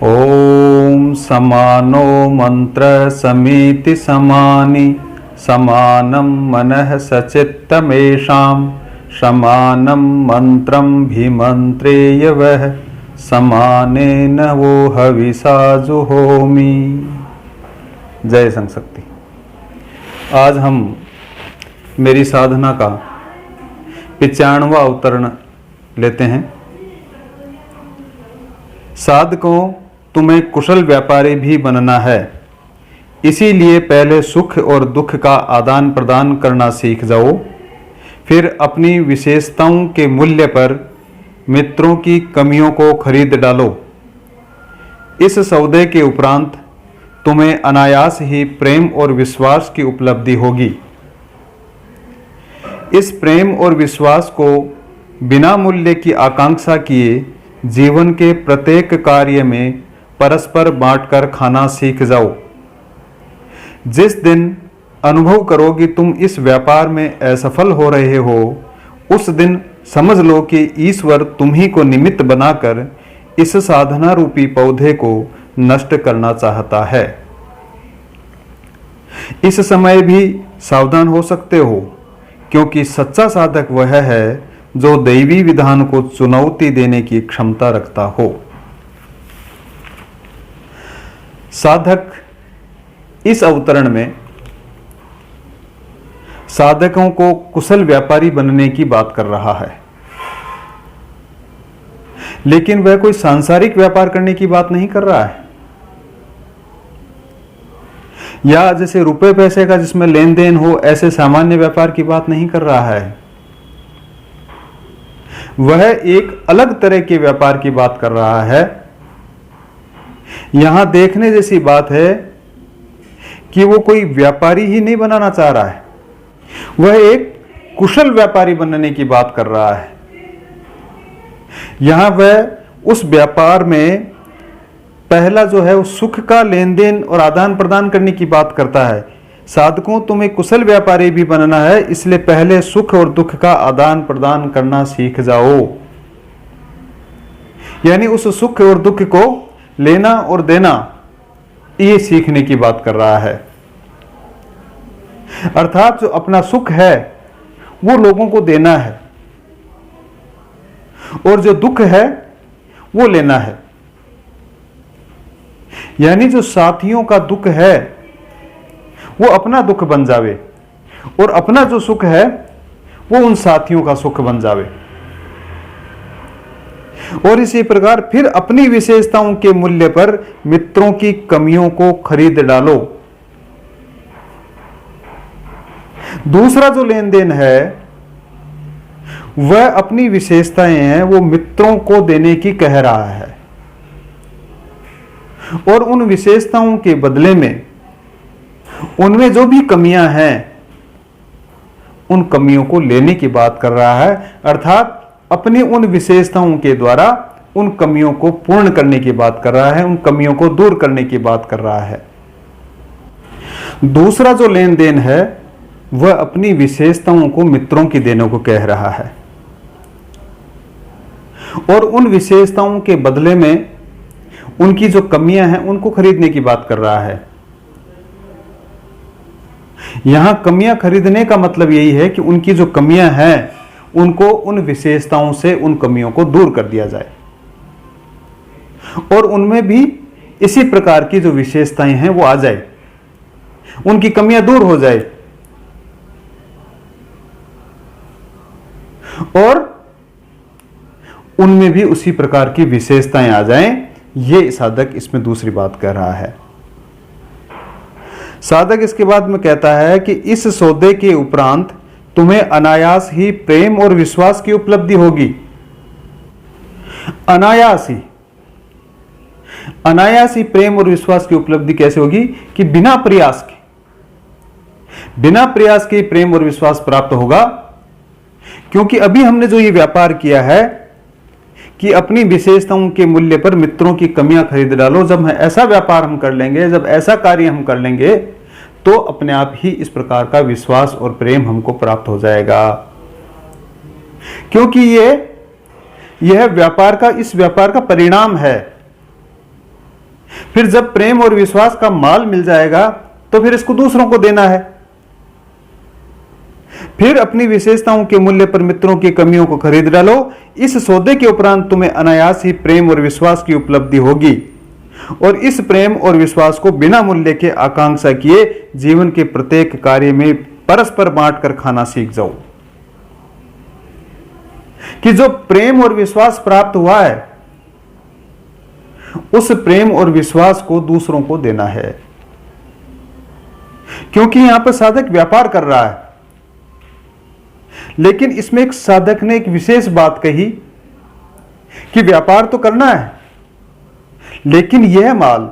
ओम समानो मंत्र समीति समानि समानं मनः सचित्तमेषां समानं मंत्रं भिमंत्रेय वह समानेन वो हविषा जुहोमि। जय संशक्ति। आज हम मेरी साधना का 95वां अवतरण लेते हैं। साधकों, तुम्हें कुशल व्यापारी भी बनना है, इसीलिए पहले सुख और दुख का आदान प्रदान करना सीख जाओ, फिर अपनी विशेषताओं के मूल्य पर मित्रों की कमियों को खरीद डालो। इस सौदे के उपरांत तुम्हें अनायास ही प्रेम और विश्वास की उपलब्धि होगी। इस प्रेम और विश्वास को बिना मूल्य की आकांक्षा किए जीवन के प्रत्येक कार्य में परस्पर बांटकर खाना सीख जाओ। जिस दिन अनुभव करो कि तुम इस व्यापार में असफल हो रहे हो, उस दिन समझ लो कि ईश्वर तुम्ही को निमित्त बनाकर इस साधना रूपी पौधे को नष्ट करना चाहता है। इस समय भी सावधान हो सकते हो, क्योंकि सच्चा साधक वह है जो दैवी विधान को चुनौती देने की क्षमता रखता हो। साधक इस अवतरण में साधकों को कुशल व्यापारी बनने की बात कर रहा है, लेकिन वह कोई सांसारिक व्यापार करने की बात नहीं कर रहा है, या जैसे रुपए पैसे का जिसमें लेन देन हो ऐसे सामान्य व्यापार की बात नहीं कर रहा है। वह एक अलग तरह के व्यापार की बात कर रहा है। यहां देखने जैसी बात है कि वो कोई व्यापारी ही नहीं बनाना चाह रहा है, वह एक कुशल व्यापारी बनने की बात कर रहा है। यहां वह उस व्यापार में पहला जो है वो सुख का लेन देन और आदान प्रदान करने की बात करता है। साधकों, तुम्हें कुशल व्यापारी भी बनना है, इसलिए पहले सुख और दुख का आदान प्रदान करना सीख जाओ। यानी उस सुख और दुख को लेना और देना, ये सीखने की बात कर रहा है। अर्थात जो अपना सुख है वो लोगों को देना है, और जो दुख है वो लेना है। यानी जो साथियों का दुख है वो अपना दुख बन जावे, और अपना जो सुख है वो उन साथियों का सुख बन जावे। और इसी प्रकार फिर अपनी विशेषताओं के मूल्य पर मित्रों की कमियों को खरीद डालो। दूसरा जो लेन देन है वह अपनी विशेषताएं हैं वो मित्रों को देने की कह रहा है, और उन विशेषताओं के बदले में उनमें जो भी कमियां हैं उन कमियों को लेने की बात कर रहा है। अर्थात अपनी उन विशेषताओं के द्वारा उन कमियों को पूर्ण करने की बात कर रहा है, उन कमियों को दूर करने की बात कर रहा है। दूसरा जो लेन देन है वह अपनी विशेषताओं को मित्रों की देने को कह रहा है, और उन विशेषताओं के बदले में उनकी जो कमियां हैं उनको खरीदने की बात कर रहा है। यहां कमियां खरीदने का मतलब यही है कि उनकी जो कमियां हैं उनको उन विशेषताओं से उन कमियों को दूर कर दिया जाए, और उनमें भी इसी प्रकार की जो विशेषताएं हैं वो आ जाए, उनकी कमियां दूर हो जाए, और उनमें भी उसी प्रकार की विशेषताएं आ जाएं। ये साधक इसमें दूसरी बात कह रहा है। साधक इसके बाद में कहता है कि इस सौदे के उपरांत तुम्हें अनायास ही प्रेम और विश्वास की उपलब्धि होगी। अनायास ही प्रेम और विश्वास की उपलब्धि कैसे होगी? कि बिना प्रयास के प्रेम और विश्वास प्राप्त होगा। क्योंकि अभी हमने जो ये व्यापार किया है कि अपनी विशेषताओं के मूल्य पर मित्रों की कमियां खरीद डालो, जब ऐसा व्यापार हम कर लेंगे, जब ऐसा कार्य हम कर लेंगे, तो अपने आप ही इस प्रकार का विश्वास और प्रेम हमको प्राप्त हो जाएगा। क्योंकि यह व्यापार का, इस व्यापार का परिणाम है। फिर जब प्रेम और विश्वास का माल मिल जाएगा तो फिर इसको दूसरों को देना है। फिर अपनी विशेषताओं के मूल्य पर मित्रों की कमियों को खरीद डालो। इस सौदे के उपरांत तुम्हें अनायास ही प्रेम और विश्वास की उपलब्धि होगी और इस प्रेम और विश्वास को बिना मूल्य के आकांक्षा किए जीवन के प्रत्येक कार्य में परस्पर बांटकर खाना सीख जाओ। कि जो प्रेम और विश्वास प्राप्त हुआ है उस प्रेम और विश्वास को दूसरों को देना है, क्योंकि यहां पर साधक व्यापार कर रहा है। लेकिन इसमें एक साधक ने एक विशेष बात कही कि व्यापार तो करना है, लेकिन यह माल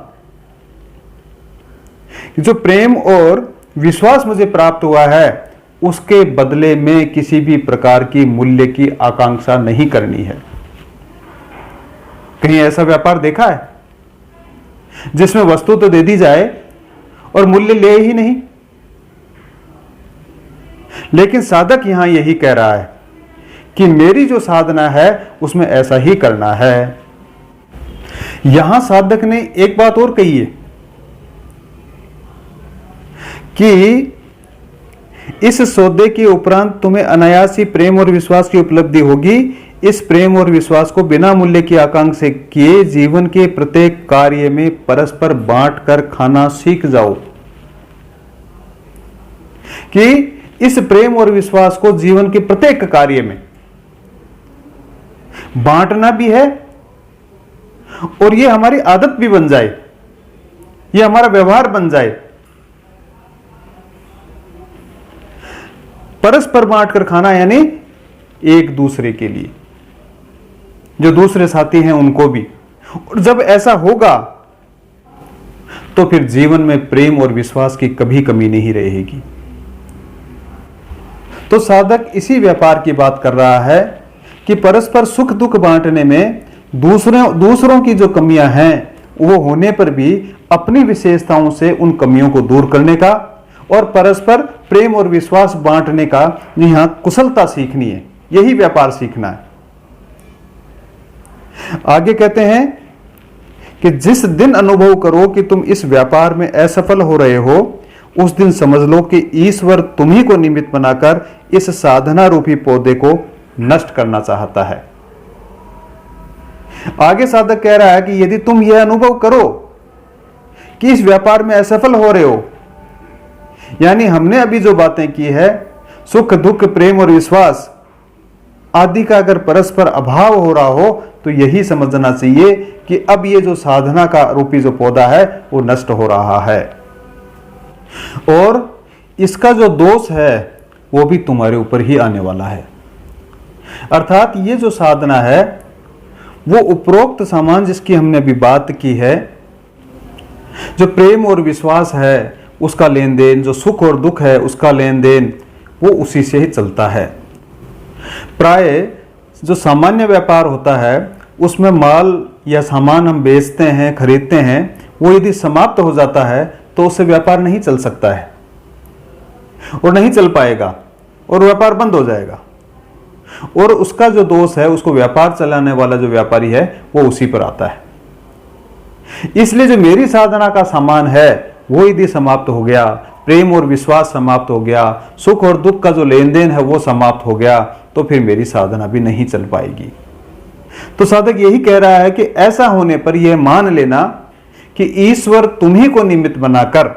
जो प्रेम और विश्वास मुझे प्राप्त हुआ है उसके बदले में किसी भी प्रकार की मूल्य की आकांक्षा नहीं करनी है। कहीं ऐसा व्यापार देखा है जिसमें वस्तु तो दे दी जाए और मूल्य ले ही नहीं? लेकिन साधक यहां यही कह रहा है कि मेरी जो साधना है उसमें ऐसा ही करना है। यहां साधक ने एक बात और कही है कि इस सौदे के उपरांत तुम्हें अनायास ही प्रेम और विश्वास की उपलब्धि होगी। इस प्रेम और विश्वास को बिना मूल्य की आकांक्षा किए जीवन के प्रत्येक कार्य में परस्पर बांटकर खाना सीख जाओ। कि इस प्रेम और विश्वास को जीवन के प्रत्येक कार्य में बांटना भी है और यह हमारी आदत भी बन जाए, यह हमारा व्यवहार बन जाए। परस्पर बांटकर खाना यानी एक दूसरे के लिए, जो दूसरे साथी हैं उनको भी। और जब ऐसा होगा तो फिर जीवन में प्रेम और विश्वास की कभी कमी नहीं रहेगी। तो साधक इसी व्यापार की बात कर रहा है कि परस्पर सुख दुख बांटने में दूसरों की जो कमियां हैं वो होने पर भी अपनी विशेषताओं से उन कमियों को दूर करने का और परस्पर प्रेम और विश्वास बांटने का यहां कुशलता सीखनी है, यही व्यापार सीखना है। आगे कहते हैं कि जिस दिन अनुभव करो कि तुम इस व्यापार में असफल हो रहे हो उस दिन समझ लो कि ईश्वर तुम्ही को निमित्त बनाकर इस साधना रूपी पौधे को नष्ट करना चाहता है। आगे साधक कह रहा है कि यदि तुम यह अनुभव करो कि इस व्यापार में असफल हो रहे हो, यानी हमने अभी जो बातें की है सुख दुख प्रेम और विश्वास आदि का अगर परस्पर अभाव हो रहा हो तो यही समझना चाहिए कि अब ये जो साधना का रूपी जो पौधा है वो नष्ट हो रहा है और इसका जो दोष है वो भी तुम्हारे ऊपर ही आने वाला है। अर्थात ये जो साधना है वो उपरोक्त सामान जिसकी हमने अभी बात की है, जो प्रेम और विश्वास है उसका लेन देन, जो सुख और दुख है उसका लेन देन, वो उसी से ही चलता है। प्राय जो सामान्य व्यापार होता है उसमें माल या सामान हम बेचते हैं खरीदते हैं, वो यदि समाप्त हो जाता है तो उससे व्यापार नहीं चल सकता है और नहीं चल पाएगा और व्यापार बंद हो जाएगा और उसका जो दोष है उसको व्यापार चलाने वाला जो व्यापारी है वो उसी पर आता है। इसलिए जो मेरी साधना का सामान है वो यदि समाप्त हो गया, प्रेम और विश्वास समाप्त हो गया, सुख और दुख का जो लेन देन है वो समाप्त हो गया, तो फिर मेरी साधना भी नहीं चल पाएगी। तो साधक यही कह रहा है कि ऐसा होने पर यह मान लेना कि ईश्वर तुम्ही को निमित्त बनाकर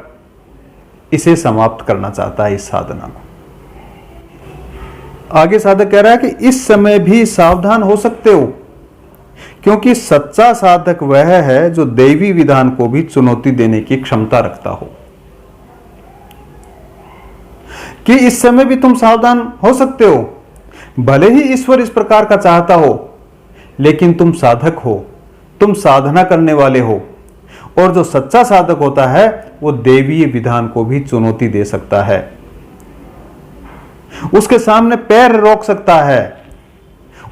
इसे समाप्त करना चाहता है, इस साधना को। आगे साधक कह रहा है कि इस समय भी सावधान हो सकते हो, क्योंकि सच्चा साधक वह है जो दैवी विधान को भी चुनौती देने की क्षमता रखता हो। कि इस समय भी तुम सावधान हो सकते हो, भले ही ईश्वर इस प्रकार का चाहता हो, लेकिन तुम साधक हो, तुम साधना करने वाले हो, और जो सच्चा साधक होता है वो दैवीय विधान को भी चुनौती दे सकता है, उसके सामने पैर रोक सकता है,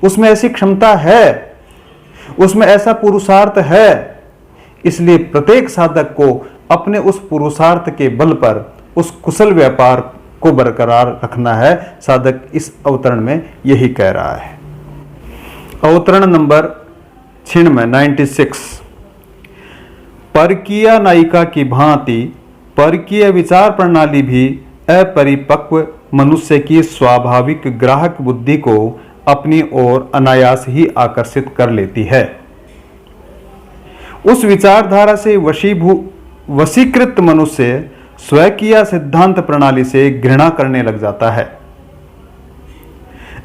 उसमें ऐसी क्षमता है, उसमें ऐसा पुरुषार्थ है। इसलिए प्रत्येक साधक को अपने उस पुरुषार्थ के बल पर उस कुशल व्यापार को बरकरार रखना है। साधक इस अवतरण में यही कह रहा है। अवतरण नंबर 96। परकीय नायिका की भांति परकीय विचार प्रणाली भी अपरिपक्व मनुष्य की स्वाभाविक ग्राहक बुद्धि को अपनी ओर अनायास ही आकर्षित कर लेती है। उस विचारधारा से वशीकृत मनुष्य स्वकीय सिद्धांत प्रणाली से घृणा करने लग जाता है।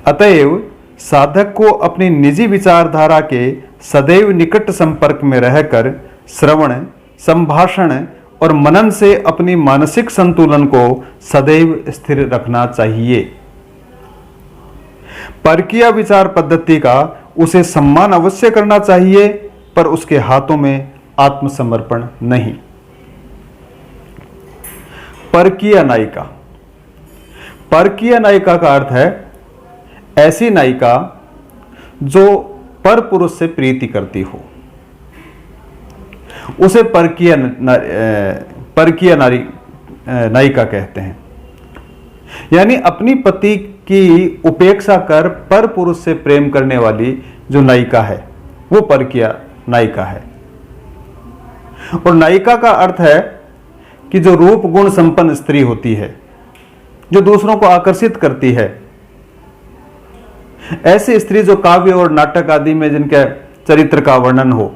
अतएव साधक को अपनी निजी विचारधारा के सदैव निकट संपर्क में रहकर श्रवण, संभाषण और मनन से अपनी मानसिक संतुलन को सदैव स्थिर रखना चाहिए। परकीय विचार पद्धति का उसे सम्मान अवश्य करना चाहिए, पर उसके हाथों में आत्मसमर्पण नहीं। परकीय नायिका। परकीय नायिका का अर्थ है ऐसी नायिका जो पर पुरुष से प्रीति करती हो, उसे परकीय नायिका कहते हैं। यानी अपनी पति की उपेक्षा कर पर पुरुष से प्रेम करने वाली जो नायिका है वो परकीय नायिका है। और नायिका का अर्थ है कि जो रूप गुण संपन्न स्त्री होती है, जो दूसरों को आकर्षित करती है। ऐसी स्त्री जो काव्य और नाटक आदि में जिनके चरित्र का वर्णन हो,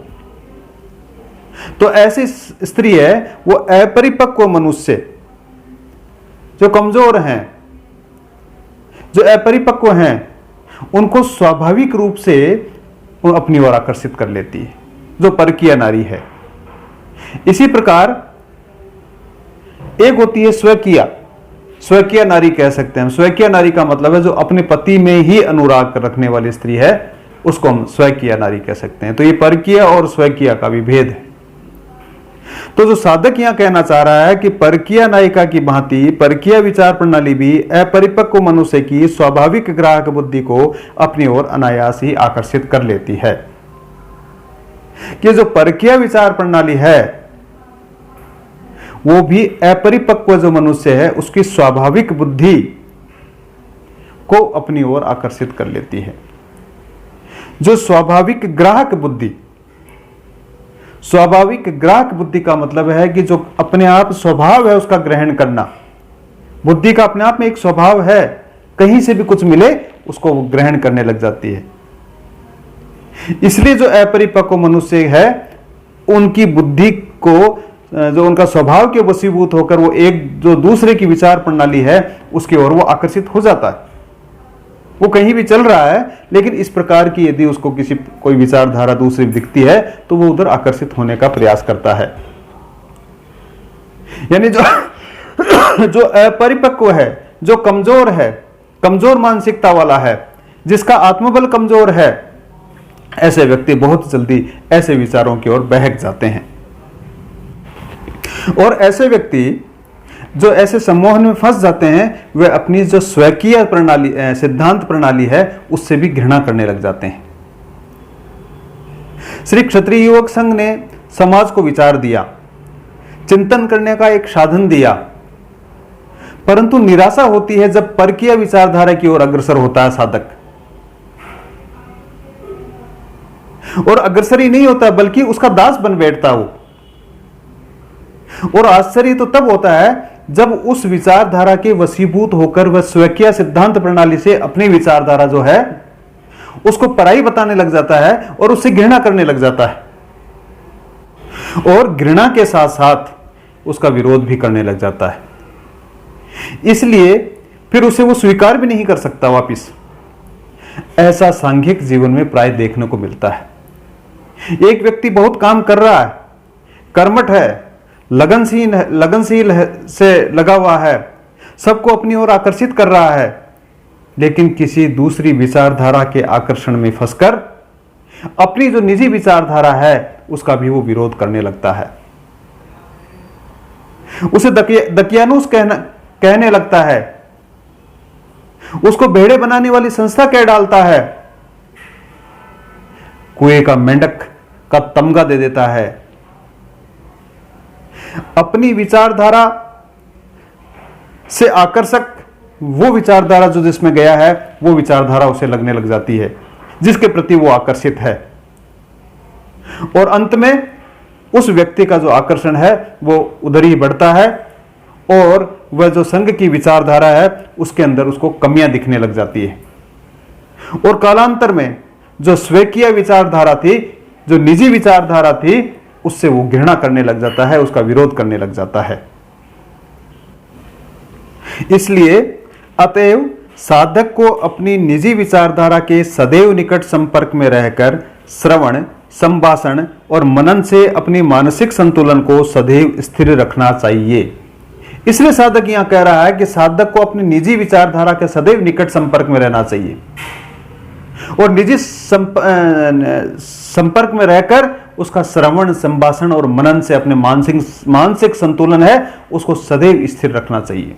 तो ऐसी स्त्री है वो अपरिपक्व मनुष्य जो कमजोर हैं, जो अपरिपक्व हैं, उनको स्वाभाविक रूप से वो अपनी ओर आकर्षित कर लेती है, जो परकीय नारी है। इसी प्रकार एक होती है स्वकीय नारी कह सकते हैं। स्वकीय नारी का मतलब है जो अपने पति में ही अनुराग रखने वाली स्त्री है, उसको हम स्वकीय नारी कह सकते हैं। तो ये परकीय और स्वकीय का भी भेद है। तो जो साधक यहां कहना चाह रहा है कि परकीय नायिका की भांति परकीय विचार प्रणाली भी अपरिपक्व मनुष्य की स्वाभाविक ग्राहक बुद्धि को अपनी ओर अनायास ही आकर्षित कर लेती है। कि जो परकीय विचार प्रणाली है वो भी अपरिपक्व जो मनुष्य है उसकी स्वाभाविक बुद्धि को अपनी ओर आकर्षित कर लेती है। जो स्वाभाविक ग्राहक बुद्धि का मतलब है कि जो अपने आप स्वभाव है उसका ग्रहण करना। बुद्धि का अपने आप में एक स्वभाव है, कहीं से भी कुछ मिले उसको वो ग्रहण करने लग जाती है। इसलिए जो अपरिपक्व मनुष्य है उनकी बुद्धि को, जो उनका स्वभाव के वशीभूत होकर वो एक जो दूसरे की विचार प्रणाली है उसकी ओर वो आकर्षित हो जाता है। वो कहीं भी चल रहा है, लेकिन इस प्रकार की यदि उसको कोई विचारधारा दूसरी दिखती है तो वो उधर आकर्षित होने का प्रयास करता है। यानी जो अपरिपक्व है, जो कमजोर है, कमजोर मानसिकता वाला है, जिसका आत्मबल कमजोर है, ऐसे व्यक्ति बहुत जल्दी ऐसे विचारों की ओर बहक जाते हैं। और ऐसे व्यक्ति जो ऐसे सम्मोहन में फंस जाते हैं वे अपनी जो स्वकीय प्रणाली, सिद्धांत प्रणाली है उससे भी घृणा करने लग जाते हैं। श्री क्षत्रिय युवक संघ ने समाज को विचार दिया, चिंतन करने का एक साधन दिया, परंतु निराशा होती है जब परकीय विचारधारा की ओर अग्रसर होता है साधक। और अग्रसर ही नहीं होता बल्कि उसका दास बन बैठता हो। और आश्चर्य तो तब होता है जब उस विचारधारा के वशीभूत होकर वह स्वकीय सिद्धांत प्रणाली से अपनी विचारधारा जो है उसको पराई बताने लग जाता है और उससे घृणा करने लग जाता है, और घृणा के साथ साथ उसका विरोध भी करने लग जाता है। इसलिए फिर उसे वो स्वीकार भी नहीं कर सकता वापिस। ऐसा सांघिक जीवन में प्राय देखने को मिलता है। एक व्यक्ति बहुत काम कर रहा है, कर्मठ है, लगनशील से लगा हुआ है, सबको अपनी ओर आकर्षित कर रहा है, लेकिन किसी दूसरी विचारधारा के आकर्षण में फंसकर अपनी जो निजी विचारधारा है उसका भी वो विरोध करने लगता है। उसे दकियानूस कहने लगता है, उसको भेड़े बनाने वाली संस्था कह डालता है, कुएं का मेंढक का तमगा दे देता है। अपनी विचारधारा से आकर्षक वो विचारधारा जो जिसमें गया है वो विचारधारा उसे लगने लग जाती है जिसके प्रति वो आकर्षित है, और अंत में उस व्यक्ति का जो आकर्षण है वो उधर ही बढ़ता है और वह जो संघ की विचारधारा है उसके अंदर उसको कमियां दिखने लग जाती है। और कालांतर में जो स्वेकीय विचारधारा थी, जो निजी विचारधारा थी, उससे वो घृणा करने लग जाता है, उसका विरोध करने लग जाता है। इसलिए अतएव साधक को अपनी निजी विचारधारा के सदैव निकट संपर्क में रहकर श्रवण, संभाषण और मनन से अपनी मानसिक संतुलन को सदैव स्थिर रखना चाहिए। इसलिए साधक यहां कह रहा है कि साधक को अपनी निजी विचारधारा के सदैव निकट संपर्क में रहना चाहिए और निजी संपर्क में रहकर उसका श्रवण, संभाषण और मनन से अपने मानसिक संतुलन है उसको सदैव स्थिर रखना चाहिए।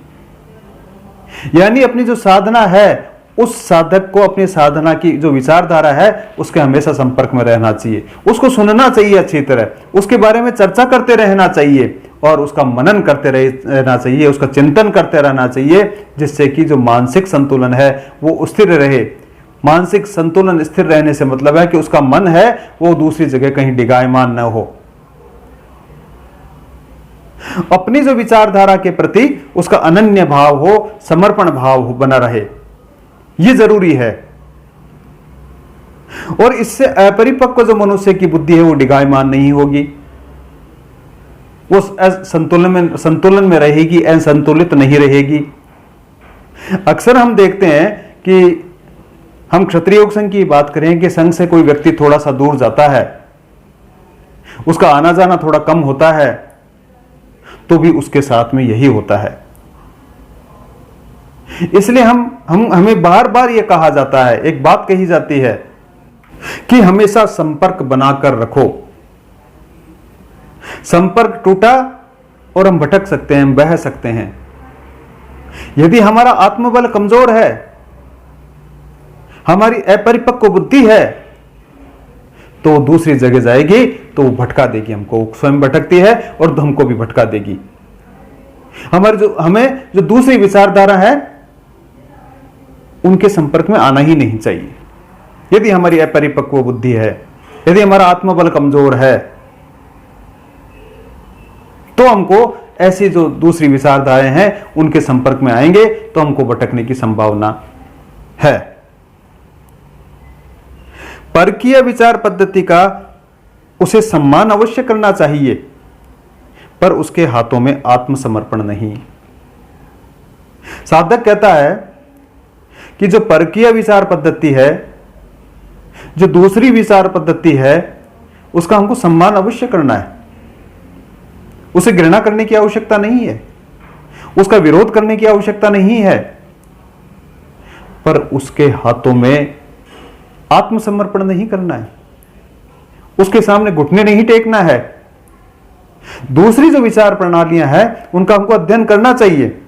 यानी अपनी जो साधना है उस साधक को अपनी साधना की जो विचारधारा है उसके हमेशा संपर्क में रहना चाहिए, उसको सुनना चाहिए अच्छी तरह, उसके बारे में चर्चा करते रहना चाहिए और उसका मनन करते रहना चाहिए, उसका चिंतन करते रहना चाहिए, जिससे कि जो मानसिक संतुलन है वो स्थिर रहे। मानसिक संतुलन स्थिर रहने से मतलब है कि उसका मन है वो दूसरी जगह कहीं डिगायमान न हो, अपनी जो विचारधारा के प्रति उसका अनन्य भाव हो, समर्पण भाव हो, बना रहे, ये जरूरी है। और इससे अपरिपक्व जो मनुष्य की बुद्धि है वो डिगायमान नहीं होगी, वो संतुलन में रहेगी, असंतुलित नहीं रहेगी। अक्सर हम देखते हैं कि हम क्षत्रिय योग संघ की बात करें कि संघ से कोई व्यक्ति थोड़ा सा दूर जाता है, उसका आना जाना थोड़ा कम होता है, तो भी उसके साथ में यही होता है। इसलिए हमें बार बार यह कहा जाता है, एक बात कही जाती है कि हमेशा संपर्क बनाकर रखो। संपर्क टूटा और हम भटक सकते हैं, हम बह सकते हैं। यदि हमारा आत्मबल कमजोर है, हमारी अपरिपक्व बुद्धि है, तो दूसरी जगह जाएगी तो वो भटका देगी हमको, स्वयं भटकती है और हमको भी भटका देगी। हमें जो दूसरी विचारधारा है उनके संपर्क में आना ही नहीं चाहिए। यदि हमारी अपरिपक्व बुद्धि है, यदि हमारा आत्मबल कमजोर है, तो हमको ऐसी जो दूसरी विचारधाराएं हैं उनके संपर्क में आएंगे तो हमको भटकने की संभावना है। परकीय विचार पद्धति का उसे सम्मान अवश्य करना चाहिए, पर उसके हाथों में आत्मसमर्पण नहीं। साधक कहता है कि जो परकीय विचार पद्धति है, जो दूसरी विचार पद्धति है, उसका हमको सम्मान अवश्य करना है, उसे घृणा करने की आवश्यकता नहीं है, उसका विरोध करने की आवश्यकता नहीं है, पर उसके हाथों में आत्मसमर्पण नहीं करना है, उसके सामने घुटने नहीं टेकना है। दूसरी जो विचार प्रणालियां हैं उनका हमको अध्ययन करना चाहिए,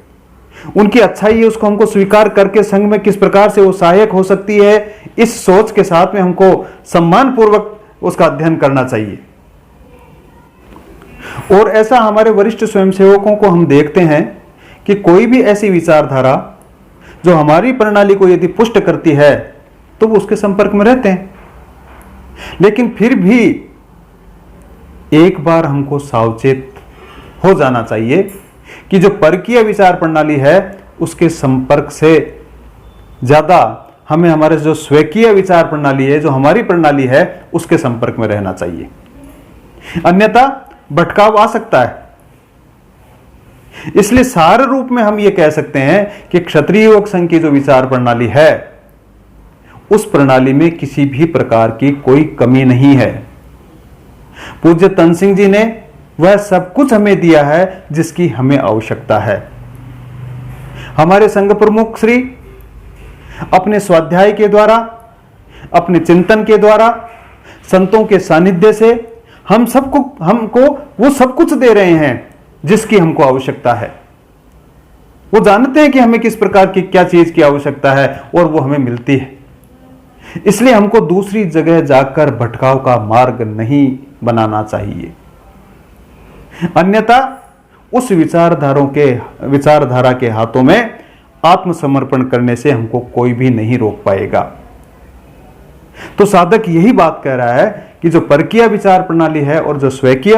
उनकी अच्छाई है उसको हमको स्वीकार करके संघ में किस प्रकार से वो सहायक हो सकती है, इस सोच के साथ में हमको सम्मान पूर्वक उसका अध्ययन करना चाहिए। और ऐसा हमारे वरिष्ठ स्वयंसेवकों को हम देखते हैं कि कोई भी ऐसी विचारधारा जो हमारी प्रणाली को यदि पुष्ट करती है तो वो उसके संपर्क में रहते हैं, लेकिन फिर भी एक बार हमको सावचेत हो जाना चाहिए कि जो परकीय विचार प्रणाली है उसके संपर्क से ज्यादा हमें हमारे जो स्वेकीय विचार प्रणाली है, जो हमारी प्रणाली है, उसके संपर्क में रहना चाहिए, अन्यथा भटकाव आ सकता है। इसलिए सार रूप में हम ये कह सकते हैं कि क्षत्रिय योग संघ की जो विचार प्रणाली है उस प्रणाली में किसी भी प्रकार की कोई कमी नहीं है। पूज्य तन सिंह जी ने वह सब कुछ हमें दिया है जिसकी हमें आवश्यकता है। हमारे संघ प्रमुख श्री अपने स्वाध्याय के द्वारा, अपने चिंतन के द्वारा, संतों के सानिध्य से हमको वो सब कुछ दे रहे हैं जिसकी हमको आवश्यकता है। वो जानते हैं कि हमें किस प्रकार की क्या चीज की आवश्यकता है और वो हमें मिलती है। इसलिए हमको दूसरी जगह जाकर भटकाव का मार्ग नहीं बनाना चाहिए, अन्यथा उस विचारधारा के हाथों में आत्मसमर्पण करने से हमको कोई भी नहीं रोक पाएगा। तो साधक यही बात कह रहा है कि जो परकीय विचार प्रणाली है और जो स्वकीय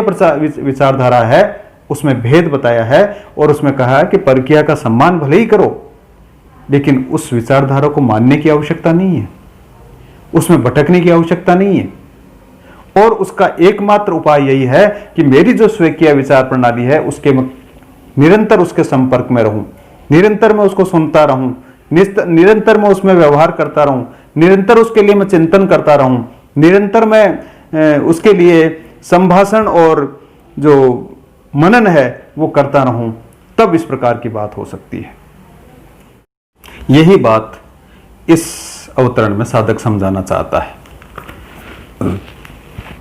विचारधारा है उसमें भेद बताया है, और उसमें कहा है कि परकीय का सम्मान भले ही करो, लेकिन उस विचारधारा को मानने की आवश्यकता नहीं है, उसमें भटकने की आवश्यकता नहीं है। और उसका एकमात्र उपाय यही है कि मेरी जो स्वकीय विचार प्रणाली है उसके निरंतर उसके संपर्क में रहूं, निरंतर मैं उसको सुनता रहूं, निरंतर मैं उसमें व्यवहार करता रहूं, निरंतर उसके लिए मैं चिंतन करता रहूं, निरंतर मैं उसके लिए संभाषण और जो मनन है वो करता रहूं, तब इस प्रकार की बात हो सकती है। यही बात इस अवतरण में साधक समझाना चाहता है।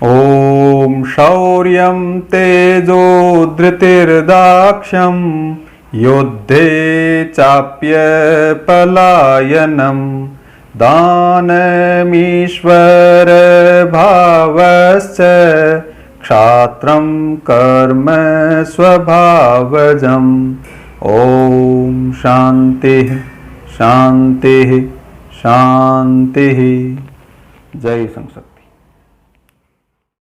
ओम शौर्यं तेजो धृतिर्दाक्ष्यं युद्धे चाप्य पलायनम दानमीश्वर भावश्च क्षात्रं कर्म स्वभावजम्। ओम शांति शांति शांति। जय संसद।